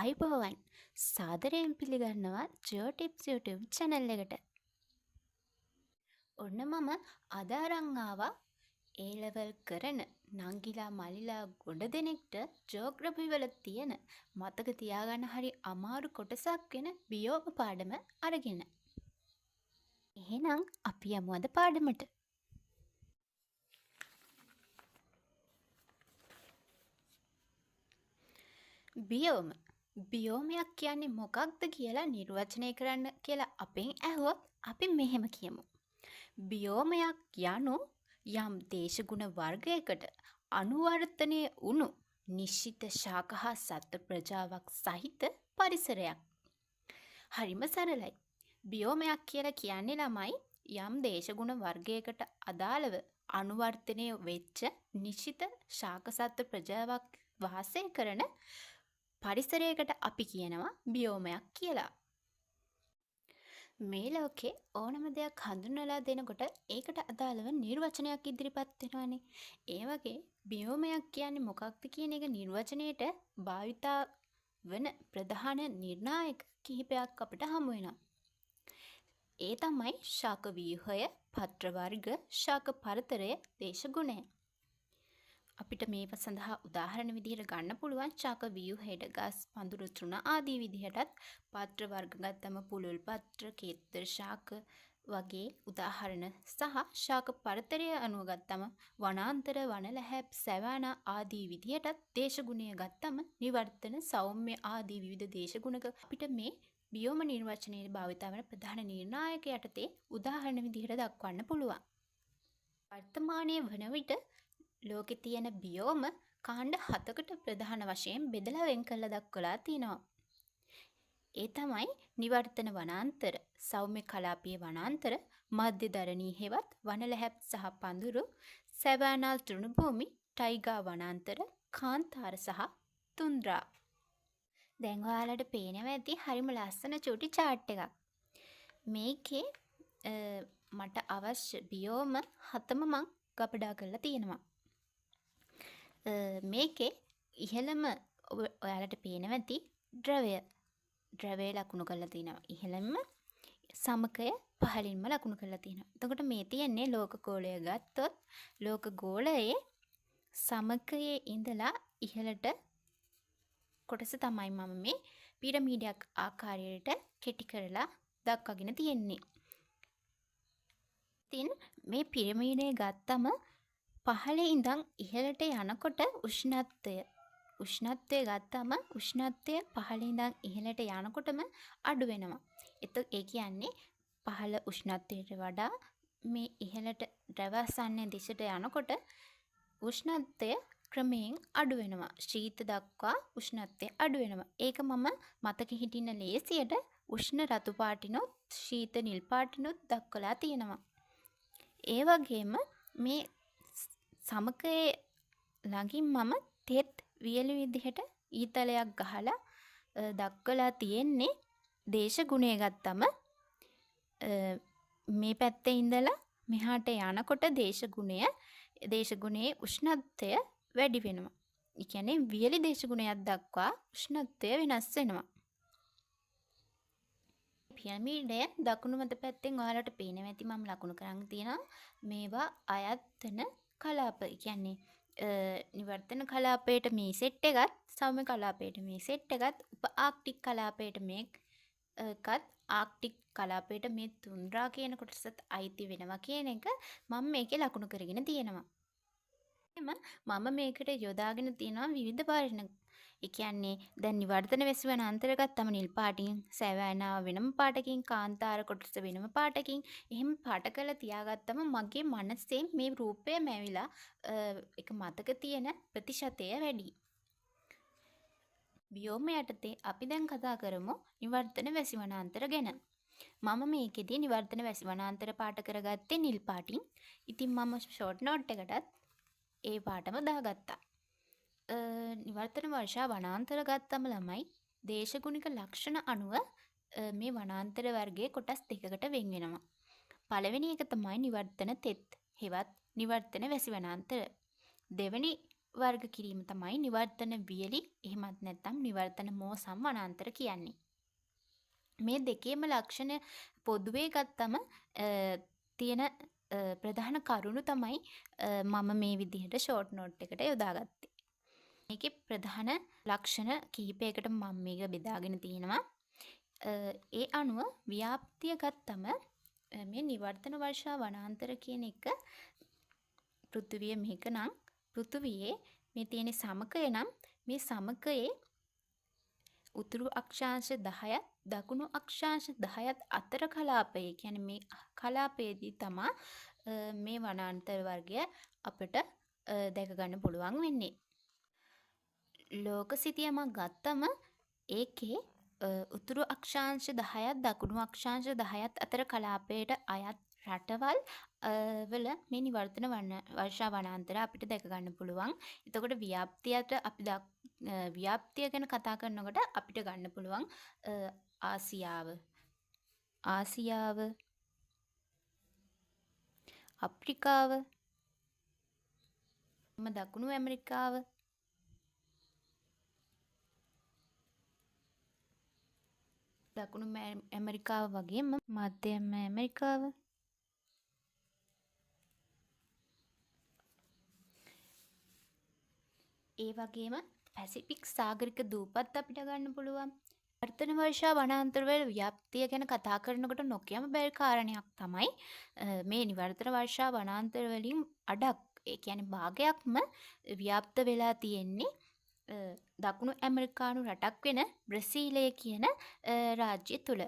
ආයුබෝවන් සාදරයෙන් පිළිගන්නවා ජෝ ටිප්ස් YouTube channel එකට. ඔන්න මම අද අරන් ආවා A level කරන නංගිලා මල්ලිලා ගොඩ දෙනෙක්ට ජෝග්‍රෆි වල තියෙන මතක තියාගන්න හරි අමාරු කොටසක් වෙන බියෝම පාඩම අරගෙන. එහෙනම් අපි යමු අද පාඩමට. බියෝම බියෝමයක් කියන්නේ මොකක්ද කියලා නිර්වචනය කරන්න කියලා අපෙන් ඇහුවොත් අපි මෙහෙම කියමු. බියෝමයක් යනු යම් දේශගුණ වර්ගයකට අනුවර්තනය වුණු නිශ්චිත ශාක හා සත්ත්ව ප්‍රජාවක් සහිත පරිසරයක්. හරිම සරලයි. බියෝමයක් කියලා කියන්නේ ළමයි යම් දේශගුණ වර්ගයකට අදාළව අනුවර්තනය වෙච්ච නිශ්චිත ශාක සත්ත්ව ප්‍රජාවක් වාසය කරන පරිසරයකට අපි කියනවා බියෝමයක් කියලා. මේ ලෝකේ ඕනම දෙයක් හඳුන්වලා දෙනකොට ඒකට අදාළව නිර්වචනයක් ඉදිරිපත් වෙනවානේ. ඒ වගේ බියෝමයක් කියන්නේ මොකක්ද කියන එක නිර්වචනයේට භාවිතා වන ප්‍රධාන නිර්ණායක කිහිපයක් අපිට හමු වෙනවා. ඒ තමයි ශාක ව්‍යුහය, පත්‍ර වර්ග, ශාක පරතරය, දේශගුණය. අපිට මේව සඳහා උදාහරණ විදිහට ගන්න පුළුවන් ශාක ව්‍යුහයට ගස්, පඳුරු තෘණ ආදී විදිහටත් පත්‍ර වර්ග ගත්තම පුළුල් පත්‍ර, කේතර ශාක වගේ උදාහරණ සහ ශාක පරතරය අනුව ගත්තම වනාන්තර, වනලැහැබ්, සැවෑනා ආදී විදිහටත් දේශගුණය ගත්තම නිවර්තන, සෞම්‍ය ආදී විවිධ දේශගුණක අපිට මේ බියෝම නිර්වචනයේ භාවිතා වන ප්‍රධාන නිර්ණායක යටතේ උදාහරණ විදිහට දක්වන්න පුළුවන්. වර්තමානයේ වන විට ලෝකෙ තියෙන බියෝම කාණ්ඩ 7කට ප්‍රධාන වශයෙන් බෙදලා වෙන් කරලා දක්වලා තියෙනවා. ඒ තමයි නිවර්තන වනාන්තර, සෞම්‍ය කලාපීය වනාන්තර, මධ්‍ය දරණී හෙවත් වනලැහැබ් සහ පඳුරු, සැවෑනා තෘණභූමි, ටයිගා වනාන්තර, කාන්තාර සහ තුන්ද්‍රා. දැන් ඔයාලට පේනවා ඇති හරිම ලස්සන චූටි chart එකක්. මේකේ මට අවශ්‍ය බියෝම 7ම මං ගබඩා කරලා තියෙනවා. මේකේ ඉහළම ඔයාලට පේනවා ඇති ද්‍රවය ලකුණු කරලා තියෙනවා. ඉහළම සමකය පහළින්ම ලකුණු කරලා තියෙනවා. එතකොට මේ තියෙන්නේ ලෝක ගෝලය ගත්තොත් ලෝක ගෝලයේ සමකයේ ඉඳලා ඉහළට කොටස තමයි මම මේ පිරමීඩයක් ආකාරයට කෙටි කරලා දක්වගෙන තියෙන්නේ. ඉතින් මේ පිරමීඩය ගත්තම පහළේ ඉඳන් ඉහළට යනකොට උෂ්ණත්වය ගත්තම උෂ්ණත්වය පහළේ ඉඳන් ඉහළට යනකොටම අඩු වෙනවා. ඒ කියන්නේ පහළ උෂ්ණත්වයට වඩා මේ ඉහළට ද්‍රවසන්නේ දිශට යනකොට උෂ්ණත්වය ක්‍රමයෙන් අඩු වෙනවා. ශීත දක්වා උෂ්ණත්වය අඩු වෙනවා. ඒක මම මතක හිටින්න ලේසියට උෂ්ණ රතු පාටිනොත් ශීත නිල් පාටිනොත් දක්වලා තියෙනවා. ඒ වගේම මේ සමකයේ ළඟින් මම තෙත් වියලි විදිහට ඊතලයක් ගහලා දක්වලා තියෙන්නේ දේශගුණය ගත්තම මේ පැත්තේ ඉඳලා මෙහාට යනකොට දේශගුණයේ උෂ්ණත්වය වැඩි වෙනවා. ඒ කියන්නේ වියලි දේශගුණයක් දක්වා උෂ්ණත්වය වෙනස් වෙනවා. පිරමීඩය දකුණු මත පැත්තෙන් ඔයාලට පේනවා ඇති මම ලකුණු කරන් තියෙනවා. මේවා ආයතන කලාප. ඒ කියන්නේ නිවර්තන කලාපයට මේ සෙට් එකත්, සෞම්‍ය කලාපයට මේ සෙට් එකත්, උප ආක්ටික් කලාපයට මේකත්, ආක්ටික් කලාපයට මේ තුන්ද්‍රා කියන කොටසත් අයිති වෙනවා කියන එක මම මේකේ ලකුණු කරගෙන තියෙනවා. මම මේකට යොදාගෙන තියෙනවා විවිධ වර්ණ. ඒ කියන්නේ දැන් නිවර්තන වැසි වනාන්තර ගත්තම නිල් පාටින්, සැවෑනා වෙනම පාටකින්, කාන්තාර කොටස වෙනම පාටකින් එහෙම පාට කරලා තියාගත්තම මගේ මනසේ මේ රූපයම ඇවිලා ඒක මතක තියෙන ප්‍රතිශතය වැඩි. බියෝම යටතේ අපි දැන් කතා කරමු නිවර්තන වැසි වනාන්තර ගැන. මම මේකෙදී නිවර්තන වැසි වනාන්තර පාට කරගත්තේ නිල් පාටින්. ඉතින් මම ෂෝට් නෝට් එකටත් ඒ පාටම දාගත්තා. නිවර්තන වර්ෂා වනාන්තර ගත්තම ළමයි දේශගුණික ලක්ෂණ අනුව මේ වනාන්තර වර්ගයේ කොටස් දෙකකට වෙන් වෙනවා. පළවෙනි එක තමයි නිවර්තන තෙත් හෙවත් නිවර්තන වැසි වනාන්තර. දෙවෙනි වර්ග කිරීම තමයි නිවර්තන වියලි එහෙමත් නැත්නම් නිවර්තන මෝසම් වනාන්තර කියන්නේ. මේ දෙකේම ලක්ෂණ පොදුවේ ගත්තම තියෙන ප්‍රධාන කරුණු තමයි මම මේ විදිහට ෂෝට් නෝට් එකට යොදාගත්තේ. මේකේ ප්‍රධාන ලක්ෂණ කිහිපයකට මම මේක බෙදාගෙන තියෙනවා. ඒ අනුව ව්‍යාප්තිය ගත්තම මේ නිවර්තන වර්ෂා වනාන්තර කියන එක පෘථිවිය මේක නම් පෘථිවියේ මේ තියෙන සමකය නම් මේ සමකයේ උතුරු අක්ෂාංශ 10ත් දකුණු අක්ෂාංශ 10ත් අතර කලාපයේ කියන්නේ මේ කලාපයේදී තමා මේ වනාන්තර වර්ගය අපිට දැක ගන්න පුළුවන් වෙන්නේ. ලෝක සිතියමක් ගත්තම ඒකේ උතුරු අක්ෂාංශ 10ත් දකුණු අක්ෂාංශ 10ත් අතර කලාපයට අයත් රටවල් වල මේ නිවර්තන වර්ෂා වනාන්තර අපිට දැක ගන්න පුළුවන්. එතකොට ව්‍යාප්තියට අපි ව්‍යාප්තිය ගැන කතා කරනකොට අපිට ගන්න පුළුවන් ආසියාව, අප්‍රිකාව, දකුණු ඇමරිකාව, දකුණු ඇමරිකාව වගේම මධ්‍යම ඇමරිකාව, ඒ වගේම පැසිෆික් සාගරික දූපත් අපිට ගන්න පුළුවන්. නිවර්තන වර්ෂා වනාන්තරවල ව්‍යාප්තිය ගැන කතා කරනකොට නොකියම බැරි කාරණයක් තමයි මේ නිවර්තන වර්ෂා වනාන්තර වලින් අඩක් ඒ කියන්නේ භාගයක්ම ව්‍යාප්ත වෙලා තියෙන්නේ දකුණු ඇමරිකානු රටක් වෙන බ්‍රසීලය කියන රාජ්‍ය තුල.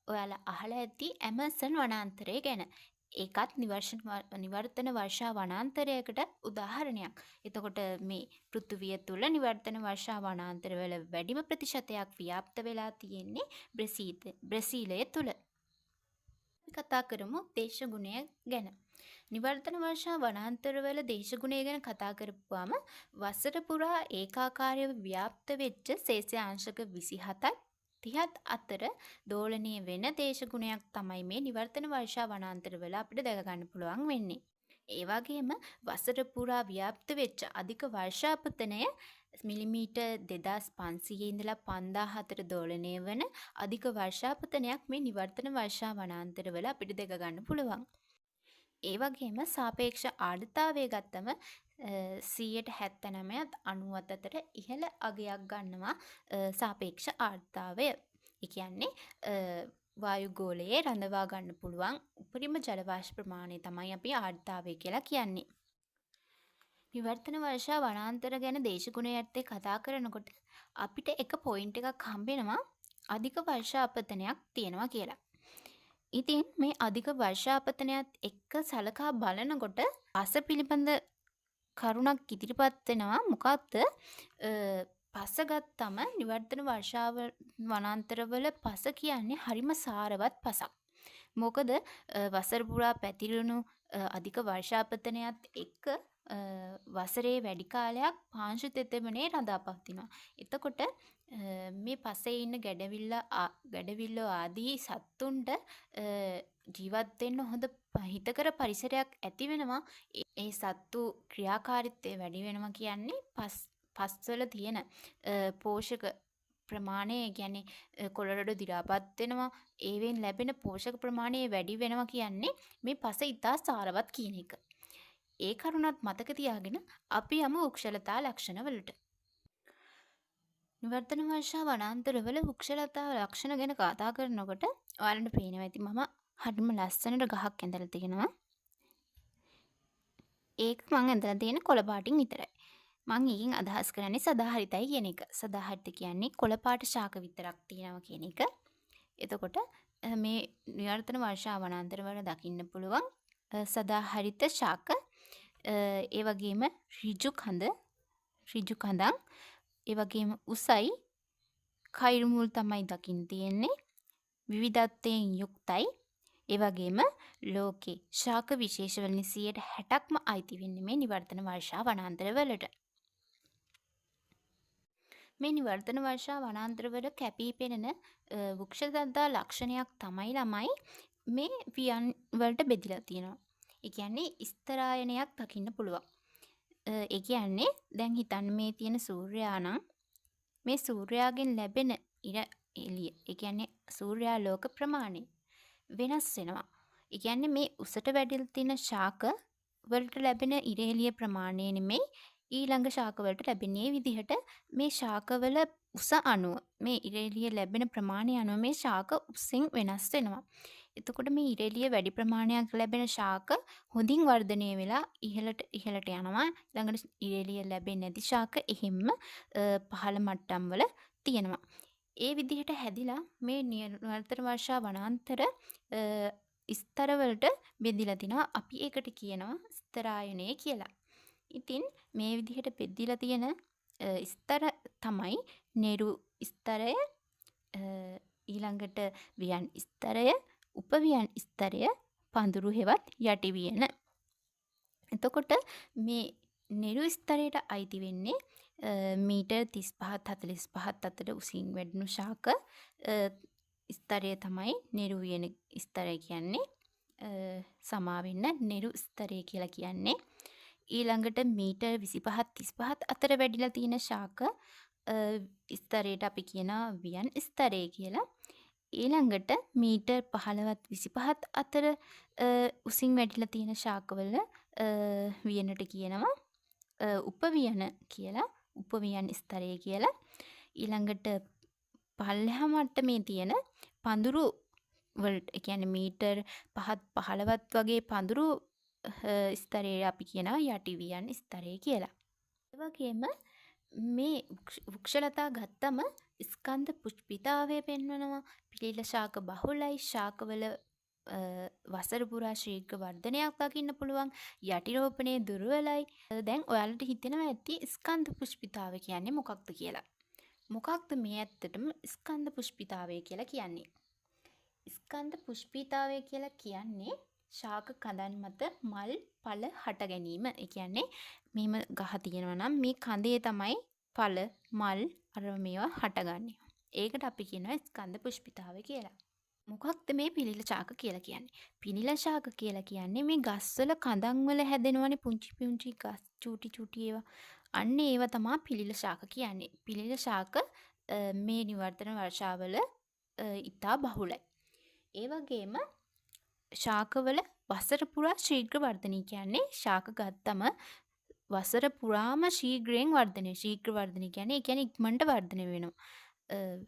ඔයාලා අහලා ඇති ඇමසන් වනාන්තරය ගැන. ඒකත් නිවර්තන වර්ෂා වනාන්තරයකට උදාහරණයක්. එතකොට මේ පෘථිවිය තුල නිවර්තන වර්ෂා වනාන්තරවල වැඩිම ප්‍රතිශතයක් ව්‍යාප්ත වෙලා තියෙන්නේ බ්‍රසීලය තුල. කතා කරමු දේශගුණය ගැන. නිවර්තන වර්ෂා වනාන්තරවල දේශගුණය ගැන කතා කරපුවාම වසර පුරා ඒකාකාරව ව්‍යාප්ත වෙච්ච සේසයාංශක 27ත් 30ත් අතර දෝලනය වෙන දේශගුණයක් තමයි මේ නිවර්තන වර්ෂා වනාන්තරවල අපිට දැක ගන්න පුළුවන් වෙන්නේ. ඒ වගේම වසර පුරා ව්‍යාප්ත වෙච්ච අධික වර්ෂාපතනය මිලිමීටර් 2500 ඉඳලා 5000 අතර දෝලනය වන අධික වර්ෂාපතනයක් මේ නිවර්තන වර්ෂා වනාන්තරවල අපිට දැක ගන්න පුළුවන්. ඒ වගේම සාපේක්ෂ ආර්ද්‍රතාවය ගත්තම 79ත් 90ත් අතර ඉහළ අගයක් ගන්නවා සාපේක්ෂ ආර්ද්‍රතාවය. ඒ කියන්නේ වායුගෝලයේ රඳවා ගන්න පුළුවන් උපරිම ජල වාෂ්ප ප්‍රමාණය තමයි අපි ආර්ද්‍රතාවය කියලා කියන්නේ. නිවර්තන වර්ෂා වනාන්තර ගැන දේශගුණය යටතේ කතා කරනකොට අපිට එක පොයින්ට් එකක් හම්බෙනවා අධික වර්ෂාපතනයක් තියෙනවා කියලා. ඉතින් මේ අධික වර්ෂාපතනයත් එක්ක සලකා බලනකොට පස පිළිබඳ කරුණක් ඉදිරිපත් වෙනවා. මොකක්ද? පස ගත්තම නිවර්තන වර්ෂාව වනාන්තරවල පස කියන්නේ හරිම සාරවත් පසක්. මොකද වසර පුරා පැතිරුණු අධික වර්ෂාපතනයත් එක්ක වසරේ වැඩි කාලයක් පාංශු තෙතමනේ රඳා පවතිනවා. එතකොට මේ පසේ ඉන්න ගැඩවිල්ලෝ ආදී සත්තුන්ට ජීවත් වෙන්න හොඳ හිතකර පරිසරයක් ඇති වෙනවා. ඒ සත්තු ක්‍රියාකාරීත්වය වැඩි වෙනවා කියන්නේ පස්වල තියෙන පෝෂක ප්‍රමාණය කියන්නේ කොළරොඩ දිරාපත් වෙනවා. ඒවෙන් ලැබෙන පෝෂක ප්‍රමාණය වැඩි වෙනවා කියන්නේ මේ පස ඉතා සාරවත් කියන එක. ඒ කරුණත් මතක තියාගෙන අපි යමු වෘක්ෂලතා ලක්ෂණ වලට. නිවර්තන වර්ෂා වනාන්තරවල වෘක්ෂලතා ලක්ෂණ ගැන කතා කරනකොට ඔයාලට පේනවා ඇති මම හරිම ලස්සනට ගහක් ඇඳලා තියෙනවා. ඒක මම ඇඳලා තියෙන කොළ පාටින් විතරයි. මම එකකින් අදහස් කරන්නේ සදාහරිතයි කියන එක. සදාහරිත කියන්නේ කොළ පාට ශාක විතරක් තියෙනවා කියන එක. එතකොට මේ නිවර්තන වර්ෂා වනාන්තරවල දකින්න පුළුවන් සදාහරිත ශාක ඒ වගේම ඍජු කඳන් ඒ වගේම උසයි කයිරු මුල් තමයි දකින්න තියෙන්නේ. විවිධත්වයෙන් යුක්තයි. ඒ වගේම ලෝකේ ශාක විශේෂ වලින් 60%ක්ම අයිති වෙන්නේ මේ නිවර්තන වර්ෂා වනාන්තර වලට. මේ නිවර්තන වර්ෂා වනාන්තර වල කැපී පෙනෙන වෘක්ෂලතා ලක්ෂණයක් තමයි ළමයි මේ වියන් වලට බෙදලා තියෙනවා. ඒ කියන්නේ ස්තරායනයක් දකින්න පුළුවන්. ඒ කියන්නේ දැන් හිතන්න මේ තියෙන සූර්යයා නම් මේ සූර්යාගෙන් ලැබෙන ඉර එළිය, ඒ කියන්නේ සූර්යාලෝක ප්‍රමාණය වෙනස් වෙනවා. ඒ කියන්නේ මේ උසට වැඩිලා තියෙන ශාක වලට ලැබෙන ඉර එළිය ප්‍රමාණය නෙමෙයි ඊළඟ ශාක වලට ලැබෙන්නේ. විදිහට මේ ශාකවල උස අණුව මේ ඉර එළිය ලැබෙන ප්‍රමාණය අනුව මේ ශාක උසින් වෙනස් වෙනවා. එතකොට මේ ඉර එළිය වැඩි ප්‍රමාණයක් ලැබෙන ශාක හොඳින් වර්ධනය වෙලා ඉහළට යනවා. ඊළඟට ඉර එළිය ලැබෙන්නේ නැති ශාක එහෙම්ම පහළ මට්ටම් වල තියෙනවා. ඒ විදිහට හැදිලා මේ නිරන්තර වර්ෂා වනාන්තර ස්තරවලට බෙදිලා තිනවා. අපි ඒකට කියනවා ස්තරායනය කියලා. ඉතින් මේ විදිහට බෙදිලා තියෙන ස්තර තමයි නෙරු ස්තරය, ඊළඟට වියන් ස්තරය, උපවියන් ස්තරය, පඳුරු හෙවත් යටි වියන. එතකොට මේ නෙරු ස්තරයට අයිති වෙන්නේ මීටර් 35 45 අතර උසින් වැඩුණු ශාක ස්තරය තමයි නෙරු වියන ස්තරය කියන්නේ. සමාවෙන්න නෙරු ස්තරය කියලා කියන්නේ. ඊළඟට මීටර් 25 35 අතර වැඩිලා තියෙන ශාක ස්තරයට අපි කියනවා වියන් ස්තරය කියලා. ඊළඟට මීටර් 15 25 අතර උසින් වැඩිලා තියෙන ශාකවල වියනට කියනවා උපවියන කියලා, උපවියන් ස්තරය කියලා. ඊළඟට පල්ලෙහා මට්ටමේ තියෙන පඳුරු වලට, ඒ කියන්නේ මීටර් 5 15ත් වගේ පඳුරු ස්තරය අපි කියනවා යටි වියන් ස්තරය කියලා. ඒ වගේම මේ වෘක්ෂලතා ගත්තම ස්කන්ධ පුෂ්පිතාවය පෙන්වනවා. පිළිල ශාක බහුලයි, ශාකවල වසර පුරා ශීඝ්‍ර වර්ධනයක් දකින්න පුළුවන්, යටි රෝපණයේ දුර්වලයි. දැන් ඔයාලට හිතෙනවා ඇති ස්කන්ධ පුෂ්පිතාවය කියන්නේ මොකක්ද කියලා. මොකක්ද මේ ඇත්තටම ස්කන්ධ පුෂ්පිතාවය කියලා කියන්නේ? ස්කන්ධ පුෂ්පිතාවය කියලා කියන්නේ ශාක කඳන් මත මල් ඵල හට ගැනීම. ඒ කියන්නේ මෙහෙම ගහ තියෙනවා නම් මේ කඳේ තමයි ඵල මල් අර මේවා හටගන්නේ. ඒකට අපි කියනවා ස්කන්ධ පුෂ්පිතාවය කියලා. මොකක්ද මේ පිළිල ශාක කියලා කියන්නේ? පිළිල ශාක කියලා කියන්නේ මේ ගස්වල කඳන් වල හැදෙනවනේ පුංචි පුංචි ගස් චූටි ඒවා. අන්න ඒවා තමයි පිළිල ශාක කියන්නේ. පිළිල ශාක මේ නිවර්තන වර්ෂාවල ඉතා බහුලයි. ඒ වගේම ශාකවල වසර පුරා ශීඝ්‍ර වර්ධනය කියන්නේ ශාක ගත්තම වසර පුරාම ශීඝ්‍රයෙන් වර්ධනය. ශීඝ්‍ර වර්ධනය කියන්නේ ඒ කියන්නේ ඉක්මනට වර්ධනය වෙනවා.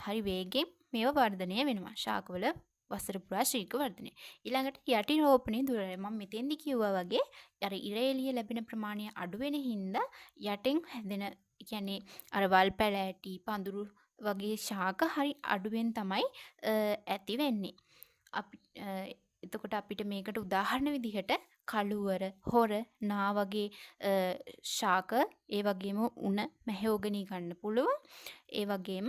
හරි වේගෙන් මේවා වර්ධනය වෙනවා. ශාකවල වසර පුරා ශීඝ්‍ර වර්ධනය. ඊළඟට යටි රෝපණයේ දුරයි. මම මෙතෙන්දි කිව්වා වගේ අර ඉර එළිය ලැබෙන ප්‍රමාණය අඩු වෙන හින්දා යටෙන් හැදෙන, ඒ කියන්නේ අර වල් පැල ඇටි, පඳුරු වගේ ශාක හරි අඩුවෙන් තමයි ඇති වෙන්නේ. අපි එතකොට අපිට මේකට උදාහරණ විදිහට කළුවර, හොර, නා වගේ ශාක, ඒ වගේම උණ, මැහෝගනි ගන්න පුළුවන්. ඒ වගේම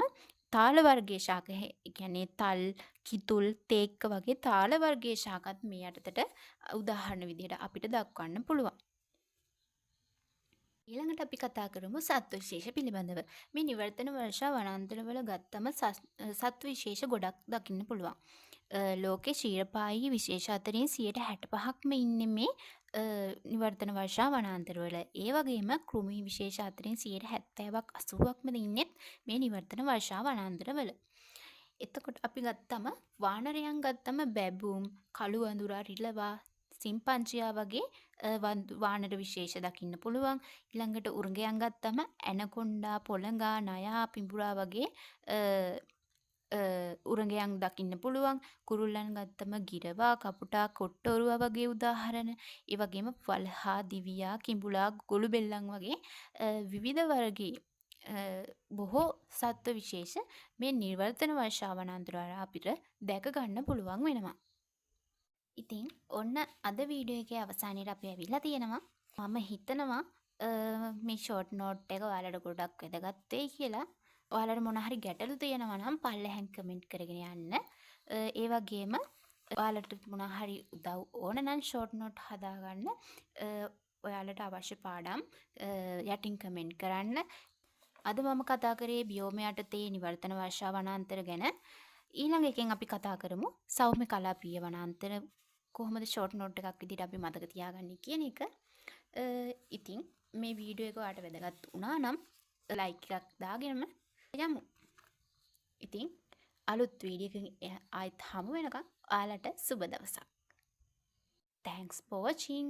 තාල වර්ගයේ ශාක, ඒ කියන්නේ තල්, කිතුල්, තේක්ක වගේ තාල වර්ගයේ ශාකත් මේ යටතට උදාහරණ විදිහට අපිට දක්වන්න පුළුවන්. ඊළඟට අපි කතා කරමු සත්ව විශේෂ පිළිබඳව. මේ නිවර්තන වර්ෂා වනාන්තරවල ගත්තම සත්ව විශේෂ ගොඩක් දකින්න පුළුවන්. ලෝකේ ක්ෂීරපායි විශේෂ අතරින් 65%ක්ම ඉන්නේ මේ නිවර්තන වර්ෂා වනාන්තරවල. ඒ වගේම කෘමි විශේෂ අතරින් 70%ක් 80%ක්ම ඉන්නේ මේ නිවර්තන වර්ෂා වනාන්තරවල. එතකොට අපි ගත්තම වානරයන් ගත්තම බැබුම්, කළු වඳුරා, රිලවා, සිම්පන්සියා වගේ වානර විශේෂ දකින්න පුළුවන්. ඊළඟට උරුඟයන් ගත්තම ඇනකොන්ඩා, පොළඟා, නයා, පිඹුරා වගේ උරගයන් දකින්න පුළුවන්. කුරුල්ලන් ගත්තම ගිරවා, කපුටා, කොට්ටෝරුවා වගේ උදාහරණ. ඒ වගේම වලහා, දිවියා, කිඹුලා, ගොළු බෙල්ලන් වගේ විවිධ වර්ගයේ බොහෝ සත්ව විශේෂ මේ නිර්වර්තන වර්ෂා වනාන්තර අපිට දැක ගන්න පුළුවන් වෙනවා. ඉතින් ඔන්න අද වීඩියෝ එකේ අවසානයේ අපි ඇවිල්ලා තියෙනවා. මම හිතනවා මේ ෂෝට් නෝට් එක ඔයාලට ගොඩක් වැදගත් වෙයි කියලා. ඔයාලට මොන හරි ගැටලු තියෙනවා නම් පල්ලෙහෙන් කමෙන්ට් කරගෙන යන්න. ඒ වගේම ඔයාලට මොන හරි උදව් ඕන නම් ෂෝට් නෝට් හදාගන්න ඔයාලට අවශ්‍ය පාඩම් යටින් කමෙන්ට් කරන්න. අද මම කතා කරේ බියෝම යටතේ නිවර්තන වර්ෂා වනාන්තර ගැන. ඊළඟ එකෙන් අපි කතා කරමු සෞම්‍ය කලාපීය වනාන්තර කොහොමද ෂෝට් නෝට් එකක් විදිහට අපි මතක තියාගන්නේ කියන එක. ඉතින් මේ වීඩියෝ එක ඔයාලට වැදගත් වුණා නම් ලයික් එකක් දාගෙනම යමු. ඉතින් අලුත් වීඩියෝ එකකින් ආයෙත් හමු වෙනකම් ඔයාලට සුබ දවසක්. Thanks for watching.